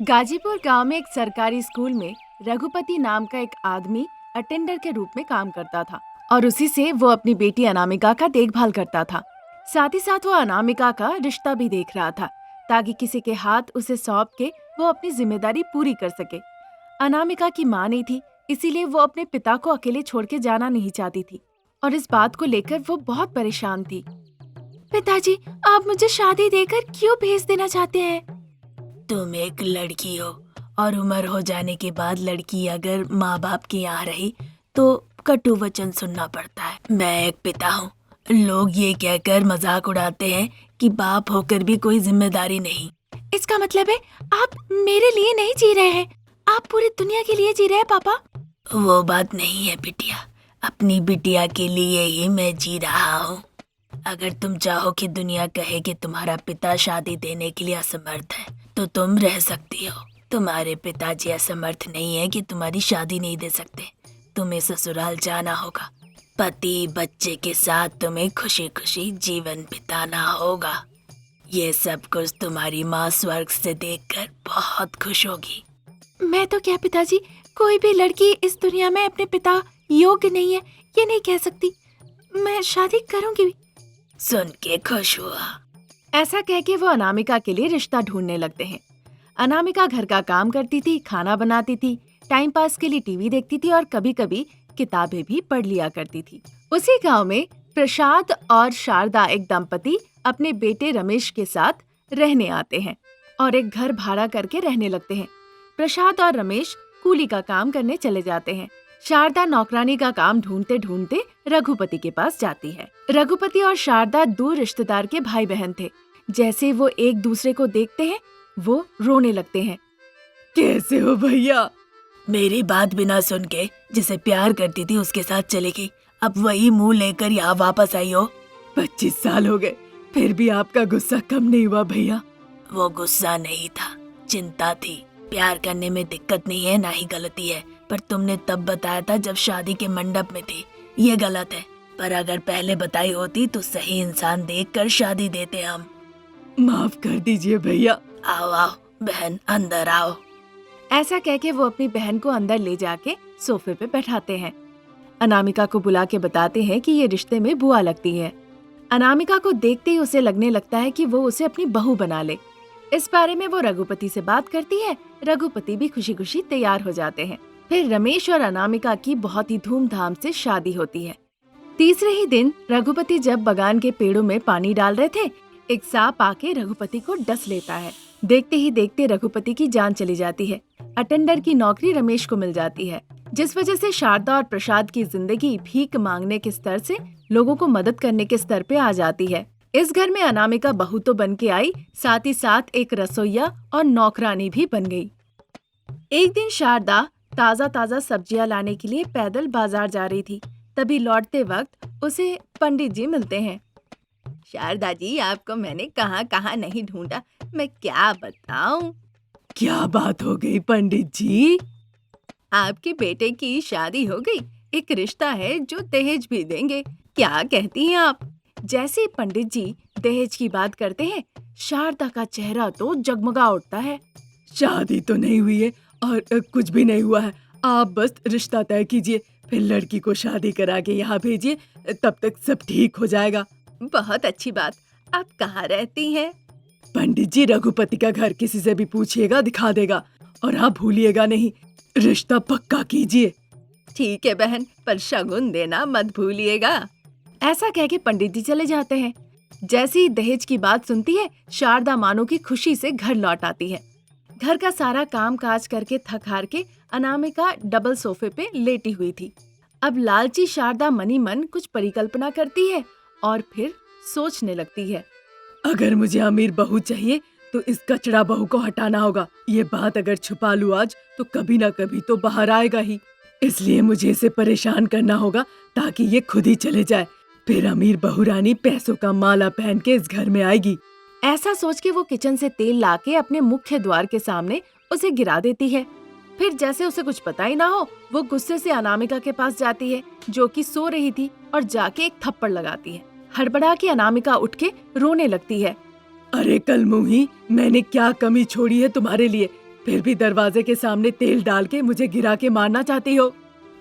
गाजीपुर गांव में एक सरकारी स्कूल में रघुपति नाम का एक आदमी अटेंडर के रूप में काम करता था और उसी से वो अपनी बेटी अनामिका का देखभाल करता था। साथ ही साथ वो अनामिका का रिश्ता भी देख रहा था ताकि किसी के हाथ उसे सौंप के वो अपनी जिम्मेदारी पूरी कर सके। अनामिका की माँ नहीं थी, इसीलिए वो अपने पिता को अकेले छोड़ के जाना नहीं चाहती थी और इस बात को लेकर वो बहुत परेशान थी। पिताजी, आप मुझे शादी देकर क्यों भेज देना चाहते हैं? तुम एक लड़की हो और उम्र हो जाने के बाद लड़की अगर माँ बाप के यहाँ रही तो कटु वचन सुनना पड़ता है। मैं एक पिता हूँ। लोग ये कहकर मजाक उड़ाते हैं कि बाप होकर भी कोई जिम्मेदारी नहीं। इसका मतलब है आप मेरे लिए नहीं जी रहे हैं, आप पूरी दुनिया के लिए जी रहे हैं पापा। वो बात नहीं है बिटिया, अपनी बिटिया के लिए ही मैं जी रहा हूँ। अगर तुम चाहो कि दुनिया कहे कि तुम्हारा पिता शादी देने के लिए असमर्थ है तो तुम रह सकती हो। तुम्हारे पिताजी असमर्थ नहीं है कि तुम्हारी शादी नहीं दे सकते। तुम्हें ससुराल जाना होगा, पति बच्चे के साथ तुम्हें खुशी खुशी जीवन बिताना होगा। ये सब कुछ तुम्हारी माँ स्वर्ग से देखकर बहुत खुश होगी। मैं तो क्या पिताजी, कोई भी लड़की इस दुनिया में अपने पिता योग्य नहीं है ये नहीं कह सकती। मैं शादी करूंगी भी। सुन के खुश हुआ। ऐसा कह के वो अनामिका के लिए रिश्ता ढूंढने लगते हैं। अनामिका घर का काम करती थी, खाना बनाती थी, टाइम पास के लिए टीवी देखती थी और कभी कभी किताबें भी पढ़ लिया करती थी। उसी गांव में प्रसाद और शारदा एक दंपति अपने बेटे रमेश के साथ रहने आते हैं और एक घर भाड़ा करके रहने लगते हैं। प्रसाद और रमेश कूली का काम करने चले जाते हैं। शारदा नौकरानी का काम ढूंढते ढूंढते रघुपति के पास जाती है। रघुपति और शारदा दूर रिश्तेदार के भाई बहन थे। जैसे वो एक दूसरे को देखते हैं वो रोने लगते हैं। कैसे हो भैया? मेरी बात बिना सुन के जिसे प्यार करती थी उसके साथ चली गई, अब वही मुंह लेकर यहाँ वापस आई हो। 25 साल हो गए, फिर भी आपका गुस्सा कम नहीं हुआ भैया? वो गुस्सा नहीं था, चिंता थी। प्यार करने में दिक्कत नहीं है, ना ही गलती है, पर तुमने तब बताया था जब शादी के मंडप में थी। ये गलत है, पर अगर पहले बताई होती तो सही इंसान देखकर शादी देते हम। माफ कर दीजिए भैया। आओ आओ बहन, अंदर आओ। ऐसा कह के वो अपनी बहन को अंदर ले जाके सोफे पे बैठाते हैं। अनामिका को बुला के बताते हैं कि ये रिश्ते में बुआ लगती है। अनामिका को देखते ही उसे लगने लगता है कि वो उसे अपनी बहू बना ले। इस बारे में वो रघुपति से बात करती है। रघुपति भी खुशी खुशी तैयार हो जाते हैं। फिर रमेश और अनामिका की बहुत ही धूमधाम से शादी होती है। तीसरे ही दिन रघुपति जब बगान के पेड़ों में पानी डाल रहे थे, एक सांप आके रघुपति को डस लेता है। देखते ही देखते रघुपति की जान चली जाती है। अटेंडर की नौकरी रमेश को मिल जाती है, जिस वजह से शारदा और प्रसाद की जिंदगी भीख मांगने के स्तर से लोगों को मदद करने के स्तर पे आ जाती है। इस घर में अनामिका बहू तो बन के आई, साथ ही साथ एक रसोइया और नौकरानी भी बन गई। एक दिन शारदा ताजा ताजा सब्जियां लाने के लिए पैदल बाजार जा रही थी। तभी लौटते वक्त उसे पंडित जी मिलते हैं। शारदा जी, आपको मैंने कहाँ कहाँ नहीं ढूंढा, मैं क्या बताऊं। क्या बात हो गई पंडित जी? आपके बेटे की शादी हो गई, एक रिश्ता है जो दहेज भी देंगे, क्या कहती हैं आप? जैसे ही पंडित जी दहेज की बात करते हैं, शारदा का चेहरा तो जगमगा उठता है। शादी तो नहीं हुई है और कुछ भी नहीं हुआ है, आप बस रिश्ता तय कीजिए, फिर लड़की को शादी करा के यहाँ भेजिए, तब तक सब ठीक हो जाएगा। बहुत अच्छी बात। आप कहाँ रहती हैं? पंडित जी, रघुपति का घर किसी से भी पूछिएगा, दिखा देगा, और आप भूलिएगा नहीं, रिश्ता पक्का कीजिए। ठीक है बहन, पर शगुन देना मत भूलिएगा। ऐसा कह के पंडित जी चले जाते हैं। जैसे ही दहेज की बात सुनती है, शारदा मानो की खुशी से घर लौट आती है। घर का सारा काम काज करके थक हार के अनामिका डबल सोफे पे लेटी हुई थी। अब लालची शारदा मनी मन कुछ परिकल्पना करती है और फिर सोचने लगती है। अगर मुझे अमीर बहू चाहिए तो इस कचड़ा बहू को हटाना होगा। ये बात अगर छुपा लूं आज तो कभी ना कभी तो बाहर आएगा ही, इसलिए मुझे इसे परेशान करना होगा ताकि ये खुद ही चले जाए। फिर अमीर बहू रानी पैसों का माला पहन के इस घर में आएगी। ऐसा सोच के वो किचन से तेल लाके अपने मुख्य द्वार के सामने उसे गिरा देती है। फिर जैसे उसे कुछ पता ही ना हो, वो गुस्से से अनामिका के पास जाती है जो कि सो रही थी और जाके एक थप्पड़ लगाती है। हड़बड़ा के अनामिका उठ के रोने लगती है। अरे कलमुही, मैंने क्या कमी छोड़ी है तुम्हारे लिए? फिर भी दरवाजे के सामने तेल डाल के मुझे गिरा के मारना चाहती हो?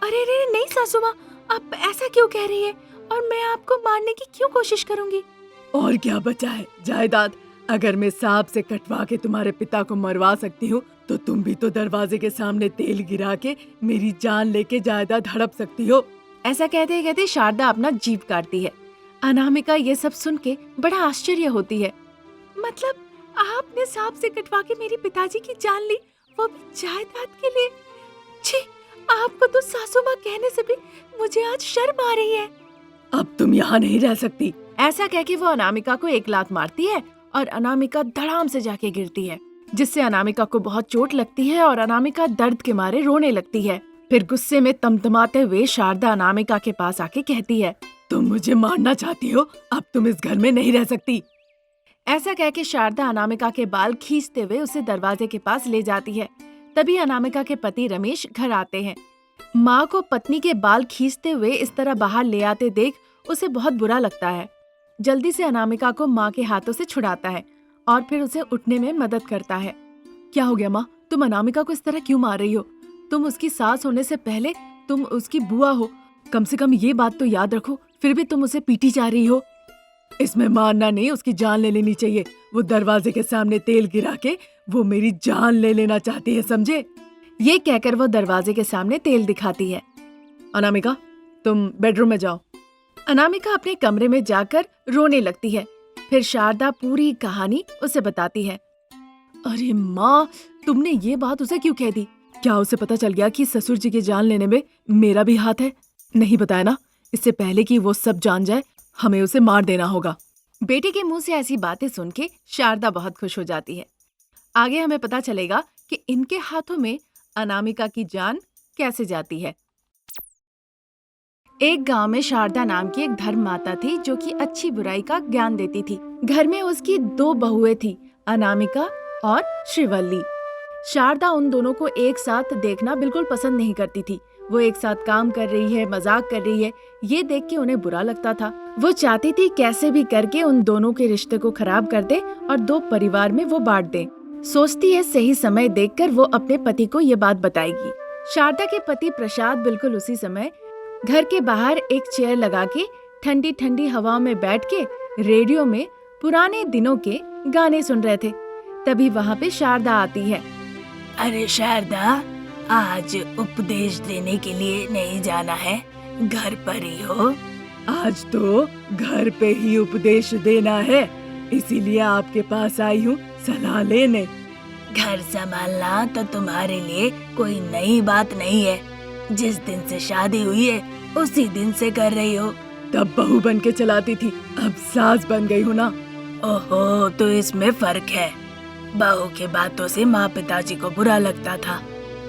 अरे रे नहीं सासू माँ, आप ऐसा क्यों कह रही है? और मैं आपको मारने की क्यों कोशिश करूंगी? और क्या बचा है जायदाद? अगर मैं सांप से कटवा के तुम्हारे पिता को मरवा सकती हूँ तो तुम भी तो दरवाजे के सामने तेल गिरा के मेरी जान लेके जायदाद हड़प सकती हो। ऐसा कहते कहते शारदा अपना जीभ काटती है। अनामिका ये सब सुन के बड़ा आश्चर्य होती है। मतलब आपने सांप से कटवा के मेरे पिताजी की जान ली, वो भी जायदाद के लिए? छी, आपको तो सासू माँ कहने से भी मुझे आज शर्म आ रही है। अब तुम यहाँ नहीं रह सकती। ऐसा कह के वो अनामिका को एक लात मारती है और अनामिका धड़ाम से जाके गिरती है, जिससे अनामिका को बहुत चोट लगती है और अनामिका दर्द के मारे रोने लगती है। फिर गुस्से में तमतमाते हुए शारदा अनामिका के पास आके कहती है, तुम मुझे मारना चाहती हो? अब तुम इस घर में नहीं रह सकती। ऐसा कह के शारदा अनामिका के बाल खींचते हुए उसे दरवाजे के पास ले जाती है। तभी अनामिका के पति रमेश घर आते हैं। माँ को पत्नी के बाल खींचते हुए इस तरह बाहर ले आते देख उसे बहुत बुरा लगता है। जल्दी से अनामिका को माँ के हाथों से छुड़ाता है और फिर उसे उठने में मदद करता है। क्या हो गया माँ, तुम अनामिका को इस तरह क्यों मार रही हो? तुम उसकी सास होने से पहले तुम उसकी बुआ हो, कम से कम ये बात तो याद रखो, फिर भी तुम उसे पीटी जा रही हो। इसमें मारना नहीं, उसकी जान ले लेनी चाहिए। वो दरवाजे के सामने तेल गिरा के वो मेरी जान ले लेना चाहती है, समझे? ये कहकर वो दरवाजे के सामने तेल दिखाती है। अनामिका, तुम बेडरूम में जाओ। अनामिका अपने कमरे में जाकर रोने लगती है। फिर शारदा पूरी कहानी उसे बताती है। अरे माँ, तुमने ये बात उसे क्यों कह दी? क्या उसे पता चल गया कि ससुर जी की जान लेने में मेरा भी हाथ है? नहीं बताया ना? इससे पहले कि वो सब जान जाए हमें उसे मार देना होगा। बेटे के मुंह से ऐसी बातें सुन के शारदा बहुत खुश हो जाती है। आगे हमें पता चलेगा कि इनके हाथों में अनामिका की जान कैसे जाती है। एक गांव में शारदा नाम की एक धर्म माता थी जो कि अच्छी बुराई का ज्ञान देती थी। घर में उसकी 2 बहुएं थी, अनामिका और श्रीवल्ली। शारदा उन दोनों को एक साथ देखना बिल्कुल पसंद नहीं करती थी। वो एक साथ काम कर रही है, मजाक कर रही है, ये देख के उन्हें बुरा लगता था। वो चाहती थी कैसे भी करके उन दोनों के रिश्ते को खराब कर दे और 2 परिवार में वो बांट दे। सोचती है सही समय देखकर वो अपने पति को ये बात बताएगी। शारदा के पति प्रसाद बिल्कुल उसी समय घर के बाहर एक चेयर लगा के ठंडी ठंडी हवा में बैठ के रेडियो में पुराने दिनों के गाने सुन रहे थे। तभी वहाँ पे शारदा आती है। अरे शारदा, आज उपदेश देने के लिए नहीं जाना है, घर पर ही हो? आज तो घर पे ही उपदेश देना है, इसीलिए आपके पास आई हूँ सलाह लेने। घर संभालना तो तुम्हारे लिए कोई नई बात नहीं है। जिस दिन से शादी हुई है उसी दिन से कर रही हो। तब बहू बन के चलाती थी, अब सास बन गई हूँ ना। ओहो, तो इसमें फर्क है। बहू के बातों से माँ पिताजी को बुरा लगता था,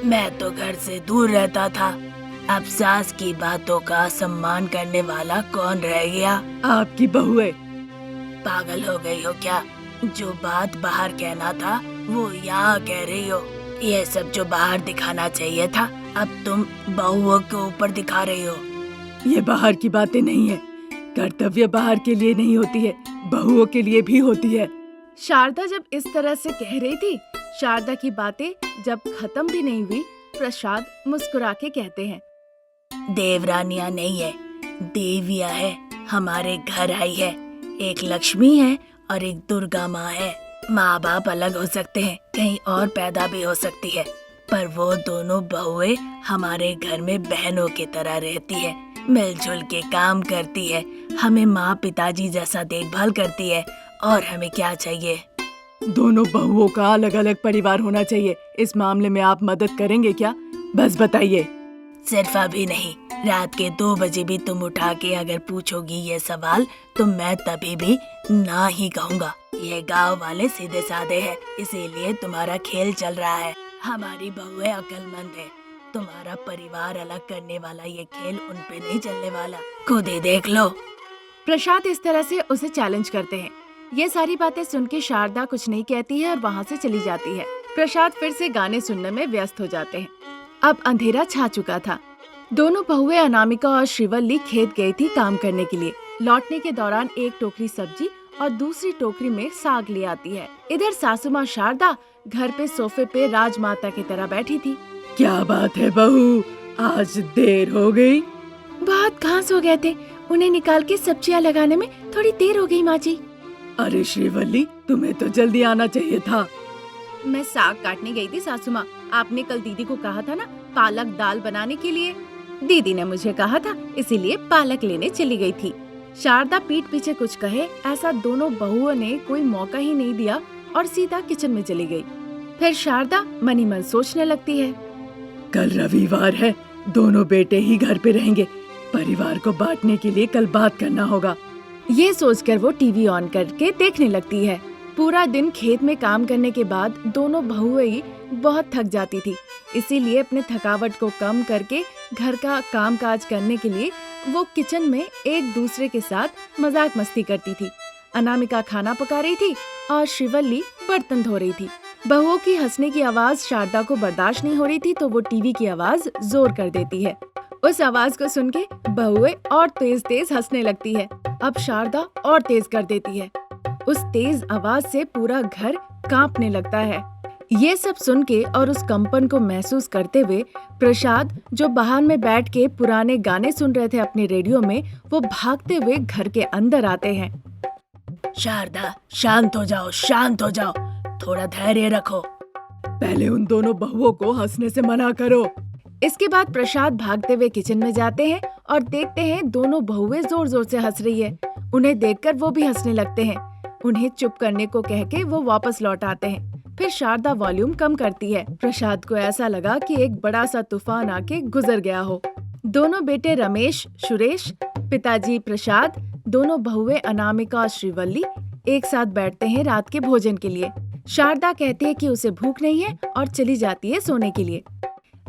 मैं तो घर से दूर रहता था। अब सास की बातों का सम्मान करने वाला कौन रह गया? आपकी बहू है। पागल हो गई हो क्या? जो बात बाहर कहना था वो यहाँ कह रही हो। ये सब जो बाहर दिखाना चाहिए था अब तुम बहुओं के ऊपर दिखा रही हो। ये बाहर की बातें नहीं है, कर्तव्य बाहर के लिए नहीं होती है, बहुओं के लिए भी होती है। शारदा जब इस तरह से कह रही थी, शारदा की बातें जब खत्म भी नहीं हुई, प्रसाद मुस्कुरा के कहते हैं, देवरानियां नहीं है, देवियां है, हमारे घर आई है। एक लक्ष्मी है और एक दुर्गा माँ है। माँ बाप अलग हो सकते हैं, कहीं और पैदा भी हो सकती है, पर वो दोनों बहुएं हमारे घर में बहनों की तरह रहती है, मिलजुल के काम करती है, हमें माँ पिताजी जैसा देखभाल करती है। और हमें क्या चाहिए? दोनों बहुओं का अलग अलग परिवार होना चाहिए। इस मामले में आप मदद करेंगे क्या? बस बताइए। सिर्फ अभी नहीं, रात के 2 बजे भी तुम उठा के अगर पूछोगी ये सवाल तो मैं तभी भी ना ही कहूँगा। ये गांव वाले सीधे साधे हैं, इसीलिए तुम्हारा खेल चल रहा है। हमारी बहुएं अक्लमंद है, तुम्हारा परिवार अलग करने वाला ये खेल उन पे नहीं चलने वाला, खुद ही देख लो। प्रसाद इस तरह से उसे चैलेंज करते हैं। ये सारी बातें सुन के शारदा कुछ नहीं कहती है और वहाँ से चली जाती है। प्रसाद फिर से गाने सुनने में व्यस्त हो जाते हैं। अब अंधेरा छा चुका था। दोनों बहुएं अनामिका और श्रीवल्ली खेत गई थी काम करने के लिए। लौटने के दौरान एक टोकरी सब्जी और दूसरी टोकरी में साग ले आती है। इधर सासू माँ शारदा घर पे सोफे पे राजमाता की तरह बैठी थी। क्या बात है बहू, आज देर हो गई? बहुत घास हो गए थे, उन्हें निकाल के सब्जियां लगाने में थोड़ी देर हो गई माँ जी। अरे श्रीवल्ली, तुम्हें तो जल्दी आना चाहिए था। मैं साग काटने गई थी सासू माँ। आपने कल दीदी को कहा था ना पालक दाल बनाने के लिए। दीदी ने मुझे कहा था, इसीलिए पालक लेने चली गई थी। शारदा पीठ पीछे कुछ कहे ऐसा दोनों बहुओं ने कोई मौका ही नहीं दिया और सीधा किचन में चली गई। फिर शारदा मनी मन सोचने लगती है, कल रविवार है, दोनों बेटे ही घर पे रहेंगे, परिवार को बांटने के लिए कल बात करना होगा। ये सोचकर वो टीवी ऑन करके देखने लगती है। पूरा दिन खेत में काम करने के बाद दोनों बहुएं बहुत थक जाती थी, इसीलिए अपने थकावट को कम करके घर का काम काज करने के लिए वो किचन में एक दूसरे के साथ मजाक मस्ती करती थी। अनामिका खाना पका रही थी और श्रीवल्ली बर्तन धो रही थी। बहुओं की हंसने की आवाज शारदा को बर्दाश्त नहीं हो रही थी, तो वो टीवी की आवाज जोर कर देती है। उस आवाज को सुन के बहुएं और तेज तेज हंसने लगती है। अब शारदा और तेज कर देती है। उस तेज आवाज से पूरा घर कांपने लगता है। ये सब सुन के और उस कंपन को महसूस करते हुए प्रसाद, जो बाहर में बैठ के पुराने गाने सुन रहे थे अपने रेडियो में, वो भागते हुए घर के अंदर आते हैं। शारदा, शांत हो जाओ, शांत हो जाओ, थोड़ा धैर्य रखो। पहले उन दोनों बहुओं को हंसने से मना करो। इसके बाद प्रसाद भागते हुए किचन में जाते हैं और देखते हैं दोनों बहुएं जोर जोर से हंस रही है। उन्हें देखकर वो भी हंसने लगते हैं। उन्हें चुप करने को कह के वो वापस लौट आते हैं। फिर शारदा वॉल्यूम कम करती है। प्रसाद को ऐसा लगा कि एक बड़ा सा तूफान आके गुजर गया हो। दोनों बेटे रमेश, सुरेश, पिताजी प्रसाद, दोनों बहुएं अनामिका और श्रीवल्ली एक साथ बैठते हैं रात के भोजन के लिए। शारदा कहती है कि उसे भूख नहीं है और चली जाती है सोने के लिए।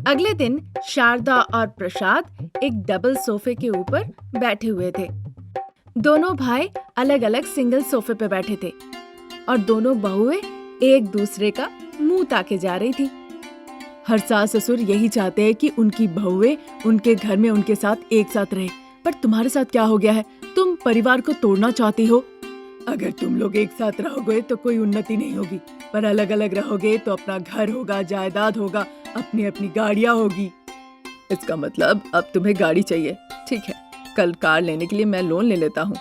अगले दिन शारदा और प्रसाद एक डबल सोफे के ऊपर बैठे हुए थे। दोनों भाई अलग अलग सिंगल सोफे पे बैठे थे और दोनों बहुएं एक दूसरे का मुंह ताके जा रही थी। हर सास ससुर यही चाहते हैं कि उनकी बहुएं उनके घर में उनके साथ एक साथ रहे, पर तुम्हारे साथ क्या हो गया है? तुम परिवार को तोड़ना चाहती हो। अगर तुम लोग एक साथ रहोगे तो कोई उन्नति नहीं होगी, पर अलग अलग रहोगे तो अपना घर होगा, जायदाद होगा, अपनी अपनी गाड़ियाँ होगी। इसका मतलब अब तुम्हें गाड़ी चाहिए। ठीक है, कल कार लेने के लिए मैं लोन ले लेता हूँ।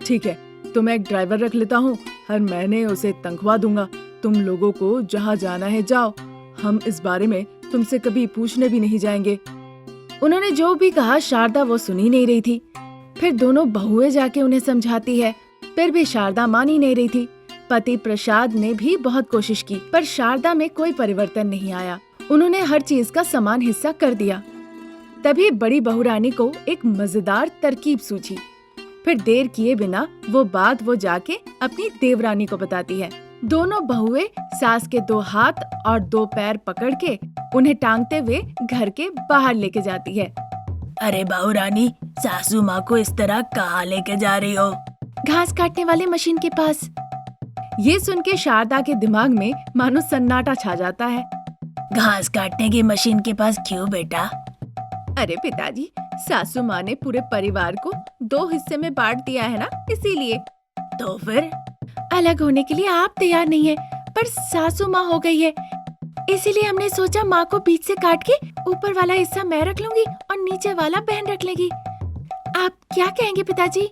ठीक है, तो मैं एक ड्राइवर रख लेता हूँ, हर महीने उसे तनख्वाह दूंगा। तुम लोगों को जहाँ जाना है जाओ, हम इस बारे में तुमसे कभी पूछने भी नहीं जाएंगे। उन्होंने जो भी कहा शारदा वो सुन ही नहीं रही थी। फिर दोनों बहुएं जाके उन्हें समझाती है, फिर भी शारदा मान ही नहीं रही थी। पति प्रसाद ने भी बहुत कोशिश की, पर शारदा में कोई परिवर्तन नहीं आया। उन्होंने हर चीज का समान हिस्सा कर दिया। तभी बड़ी बहू रानी को एक मजेदार तरकीब सूझी। फिर देर किए बिना वो जाके अपनी देवरानी को बताती है। दोनों बहुएं सास के 2 हाथ और 2 पैर पकड़ के उन्हें टांगते हुए घर के बाहर लेके जाती है। अरे बहू रानी, सासू माँ को इस तरह कहाँ लेके जा रही हो? घास काटने वाले मशीन के पास। ये सुन के शारदा के दिमाग में मानो सन्नाटा छा जाता है। घास काटने की मशीन के पास क्यों बेटा? अरे पिताजी, सासू माँ ने पूरे परिवार को 2 हिस्से में बांट दिया है ना, इसीलिए। तो फिर अलग होने के लिए आप तैयार नहीं है, पर सासू माँ हो गई है, इसीलिए हमने सोचा माँ को बीच से काट के ऊपर वाला हिस्सा मैं रख लूंगी और नीचे वाला बहन रख लेगी। आप क्या कहेंगे पिताजी?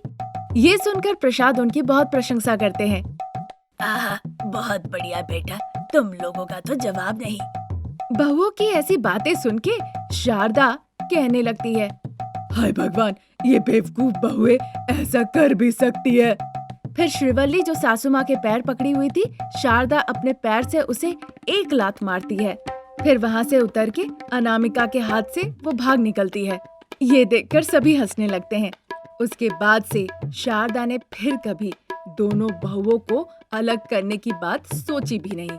ये सुनकर प्रसाद उनकी बहुत प्रशंसा करते हैं। आहा, बहुत बढ़िया बेटा, तुम लोगों का तो जवाब नहीं। बहुओं की ऐसी बातें सुन के शारदा कहने लगती है, हाय भगवान, ये बेवकूफ बहुएं ऐसा कर भी सकती है। फिर श्रीवल्ली जो सासू माँ के पैर पकड़ी हुई थी, शारदा अपने पैर से उसे एक लात मारती है। फिर वहाँ से उतर के अनामिका के हाथ से वो भाग निकलती है। ये देखकर सभी हंसने लगते हैं। उसके बाद से शारदा ने फिर कभी दोनों बहुओं को अलग करने की बात सोची भी नहीं।